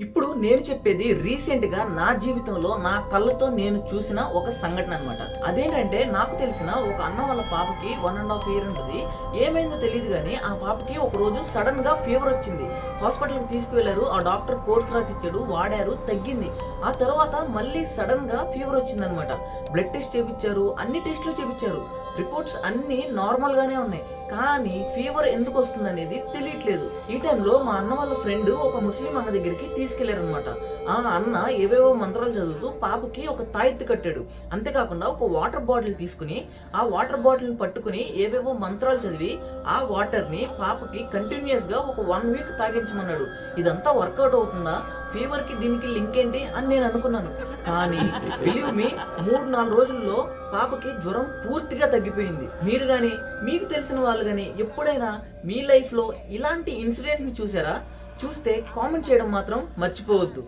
ఇప్పుడు నేను చెప్పేది రీసెంట్‌గా నా జీవితంలో నా కళ్ళతో నేను చూసిన ఒక సంఘటన అన్నమాట. అదేంటంటే నాకు తెలిసిన ఒక అన్న వాళ్ళ పాపకి 1½ ఇయర్ ఉంటది. ఏమైందో తెలీదు గానీ ఆ పాపకి ఒకరోజు సడెన్‌గా ఫీవర్ వచ్చింది. హాస్పిటల్‌కి తీసుకువెళ్లారు. ఆ డాక్టర్ కోర్స్ రాసిచ్చాడు. వాడారు, తగ్గింది. ఆ తర్వాత మళ్ళీ సడెన్‌గా ఫీవర్ వచ్చిందన్నమాట. బ్లడ్ టెస్ట్ చేపిచ్చారు. అన్ని టెస్టులు చేపిచ్చారు. రిపోర్ట్స్ అన్నీ నార్మల్‌గానే ఉన్నాయి. కానీ ఫీవర్ ఎందుకు వస్తుందనేది తెలియట్లేదు. ఈ టైంలో మా అన్న వాళ్ళ ఫ్రెండ్ ఒక ముస్లిం అన్న దగ్గరికి తీసుకెళ్లారనమాట. ఆ అన్న ఏవేవో మంత్రాలు చదువుతూ పాపకి ఒక తాయెత్తు కట్టాడు. అంతేకాకుండా ఒక వాటర్ బాటిల్ తీసుకుని ఆ వాటర్ బాటిల్ని పట్టుకుని ఏవేవో మంత్రాలు చదివి ఆ వాటర్ని పాపకి కంటిన్యూస్ గా ఒక 1 వీక్ తాగించమన్నాడు. ఇదంతా వర్కౌట్ అవుతుందా? ఫీవర్ కి దీనికి లింక్ ఏంటి అని నేను అనుకున్నాను. కానీ బిలీవ్ మీ 3-4 రోజుల్లో పాపకి జ్వరం పూర్తిగా తగ్గిపోయింది. మీరు గాని మీకు తెలిసిన వాళ్ళు గాని ఎప్పుడైనా మీ లైఫ్ లో ఇలాంటి ఇన్సిడెంట్ ని చూసారా? చూస్తే కామెంట్ చేయడం మాత్రం మర్చిపోవద్దు.